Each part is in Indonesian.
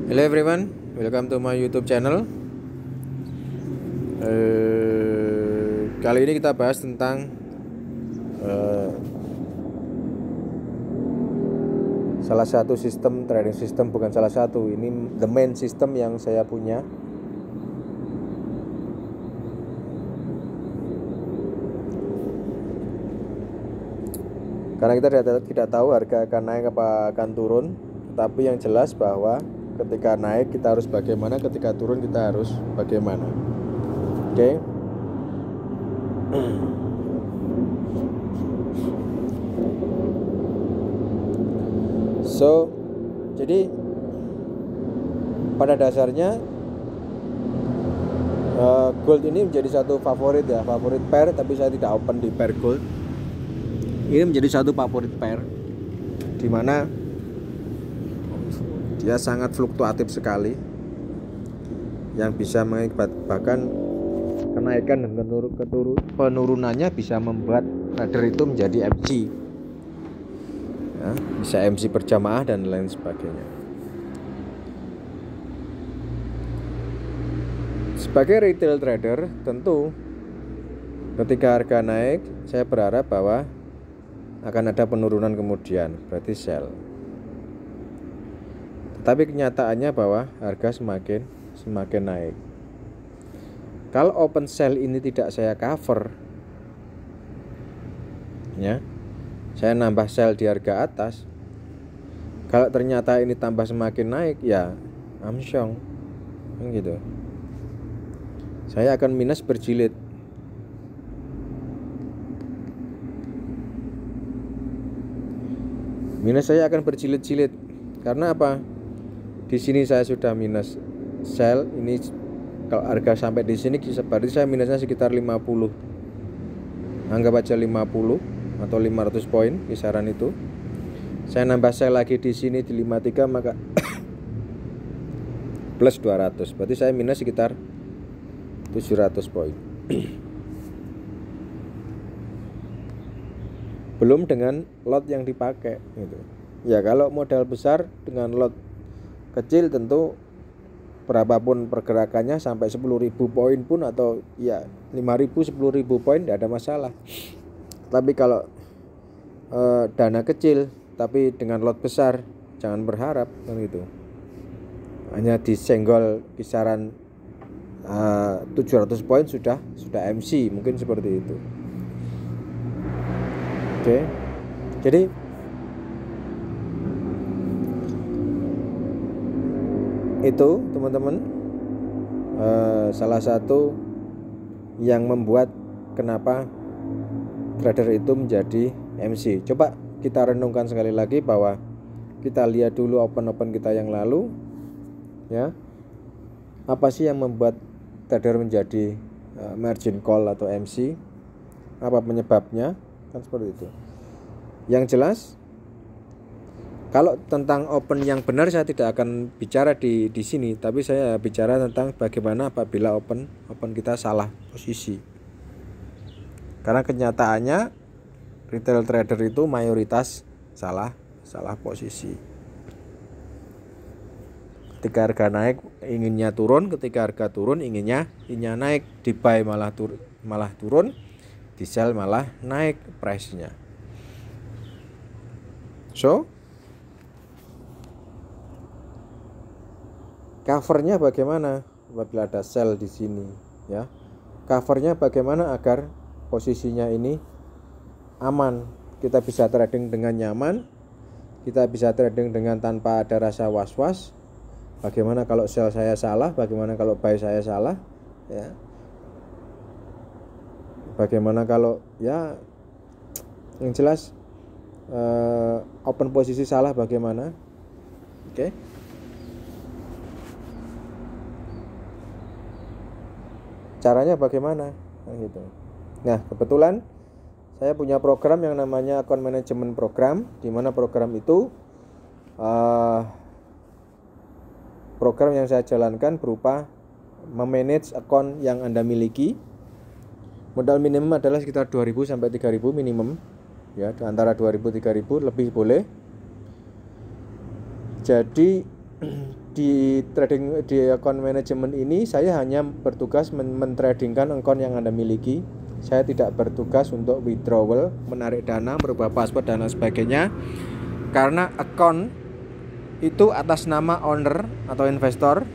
Hello everyone, welcome to my YouTube channel. Kali ini kita bahas tentang salah satu sistem trading system, bukan salah satu, ini the main system yang saya punya. Karena kita tidak tahu harga akan naik apa akan turun, tapi yang jelas bahwa ketika naik kita harus bagaimana, ketika turun kita harus bagaimana. Oke. So, jadi pada dasarnya gold ini menjadi satu favorit pair, tapi saya tidak open di pair gold. Ini menjadi satu favorit pair, dimana dia sangat fluktuatif sekali, yang bisa mengakibatkan kenaikan dan penurunannya bisa membuat trader itu menjadi MC, ya, bisa MC berjamaah dan lain sebagainya. Sebagai retail trader, tentu ketika harga naik saya berharap bahwa akan ada penurunan kemudian, berarti sell. Tapi kenyataannya bahwa harga semakin naik. Kalau open sell ini tidak saya cover, ya, saya nambah sell di harga atas. Kalau ternyata ini tambah semakin naik, ya amsyong, gitu. Saya akan minus berjilid. Saya akan berjilid-jilid. Karena apa? Di sini saya sudah minus sell, ini kalau harga sampai di sini berarti saya minusnya sekitar 50. Anggap aja 50 atau 500 poin kisaran itu. Saya nambah sell lagi di sini di 53, maka plus 200. Berarti saya minus sekitar 700 poin. Belum dengan lot yang dipakai gitu. Ya kalau modal besar dengan lot kecil tentu berapapun pergerakannya sampai 10.000 poin pun, atau ya 5.000, 10.000 poin tidak ada masalah. Tapi kalau dana kecil tapi dengan lot besar, jangan berharap kan gitu. Hanya disenggol kisaran 700 poin sudah MC, mungkin seperti itu. Oke. Jadi itu teman-teman, salah satu yang membuat kenapa trader itu menjadi MC. Coba kita renungkan sekali lagi bahwa kita lihat dulu open kita yang lalu, ya, apa sih yang membuat trader menjadi margin call atau MC, apa penyebabnya, kan seperti itu. Yang jelas, kalau tentang open yang benar saya tidak akan bicara di sini, tapi saya bicara tentang bagaimana apabila open kita salah posisi. Karena kenyataannya retail trader itu mayoritas salah posisi. Ketika harga naik inginnya turun, ketika harga turun inginnya naik, di buy malah turun, di sell malah naik price-nya. So, covernya bagaimana apabila ada sell di sini, ya? Covernya bagaimana agar posisinya ini aman, kita bisa trading dengan nyaman, kita bisa trading dengan tanpa ada rasa was-was. Bagaimana kalau sell saya salah, bagaimana kalau buy saya salah, ya? Bagaimana kalau, ya, yang jelas open posisi salah bagaimana? Oke. Caranya bagaimana, gitu. Nah, kebetulan saya punya program yang namanya account management program, di mana program itu program yang saya jalankan berupa memanage account yang Anda miliki. Modal minimum adalah sekitar 2.000 sampai 3.000 minimum, ya, antara 2.000 3.000 lebih boleh. Jadi di akun manajemen ini saya hanya bertugas mentradingkan akun yang Anda miliki. Saya tidak bertugas untuk withdrawal, menarik dana, merubah password dan lain sebagainya. Karena akun itu atas nama owner atau investor.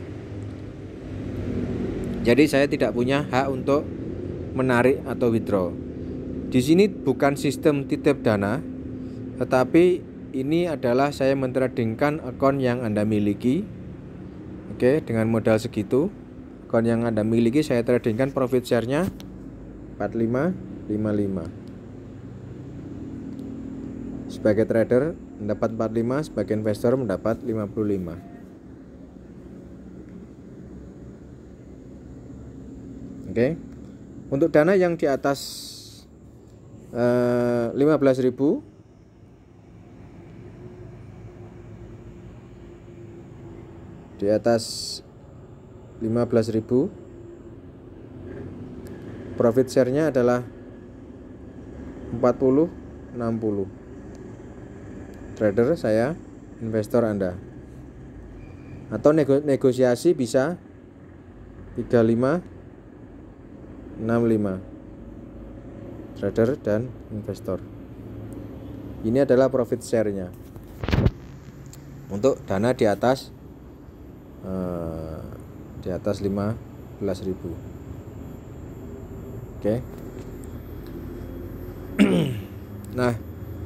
Jadi saya tidak punya hak untuk menarik atau withdraw. Di sini bukan sistem titip dana, tetapi ini adalah saya mentradingkan akun yang Anda miliki. Oke, dengan modal segitu, akun yang Anda miliki saya tradingkan, profit share-nya 45.55. Sebagai trader mendapat 45, sebagai investor mendapat 55. Oke. Untuk dana yang di atas 15.000, di atas 15.000, profit share-nya adalah 40-60. Trader saya, investor Anda. Atau negosiasi bisa 35-65. Trader dan investor. Ini adalah profit share-nya. Untuk dana di atas 15.000. Oke. Nah,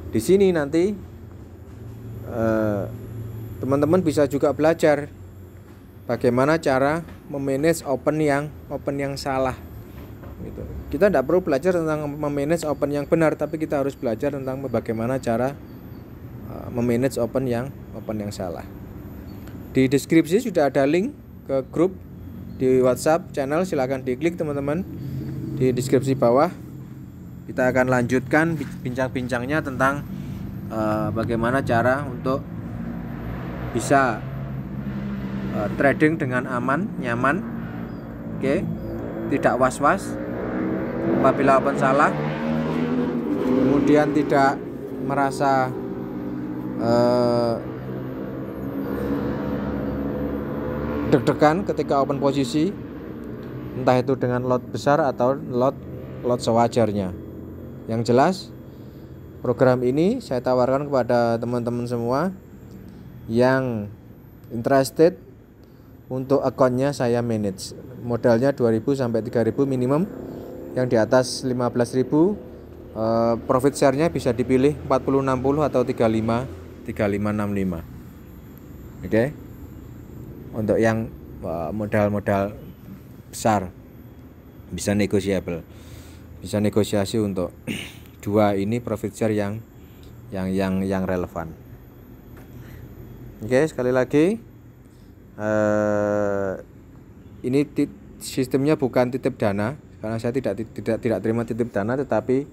di sini nanti teman-teman bisa juga belajar bagaimana cara memanage open yang salah. Gitu. Kita tidak perlu belajar tentang memanage open yang benar, tapi kita harus belajar tentang bagaimana cara memanage open yang salah. Di deskripsi sudah ada link ke grup di WhatsApp channel, silakan diklik teman-teman. Di deskripsi bawah kita akan lanjutkan bincang-bincangnya tentang bagaimana cara untuk bisa trading dengan aman, nyaman, oke, tidak was-was apabila open salah, kemudian tidak merasa deg-degan ketika open posisi, entah itu dengan lot besar atau lot sewajarnya. Yang jelas, program ini saya tawarkan kepada teman-teman semua yang interested untuk akunnya saya manage. Modalnya 2.000 sampai 3.000 minimum. Yang di atas 15.000 profit share-nya bisa dipilih 40-60 atau 35-65. Oke. Untuk yang modal besar bisa negosiable. Bisa negosiasi untuk dua ini profit share yang relevan. Oke, sekali lagi ini sistemnya bukan titip dana, karena saya tidak terima titip dana, tetapi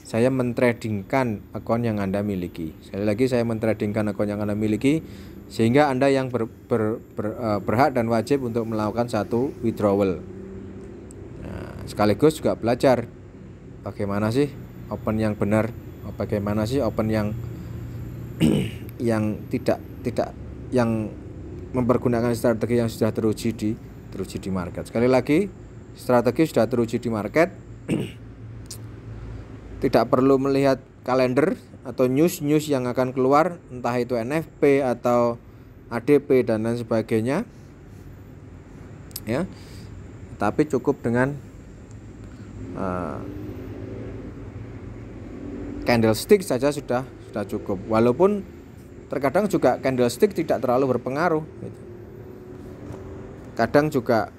saya mentradingkan akun yang Anda miliki. Sekali lagi saya mentradingkan akun yang Anda miliki, sehingga Anda yang berhak dan wajib untuk melakukan satu withdrawal. Nah, sekaligus juga belajar bagaimana sih open yang benar, bagaimana sih open yang tidak yang mempergunakan strategi yang sudah teruji di market. Sekali lagi, strategi sudah teruji di market. Tidak perlu melihat kalender atau news yang akan keluar, entah itu NFP atau ADP dan lain sebagainya, ya. Tapi cukup dengan candlestick saja sudah cukup. Walaupun terkadang juga candlestick tidak terlalu berpengaruh. Kadang juga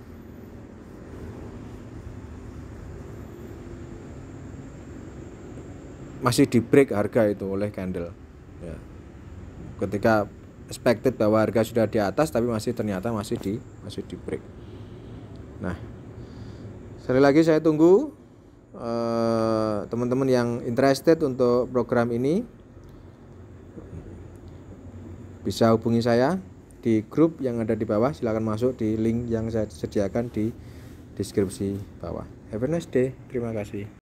masih di break harga itu oleh candle, ya. Ketika expected bahwa harga sudah di atas, tapi ternyata masih di break. Nah, sekali lagi saya tunggu teman-teman yang interested untuk program ini bisa hubungi saya di grup yang ada di bawah. Silakan masuk di link yang saya sediakan di deskripsi bawah. Have a nice day. Terima kasih.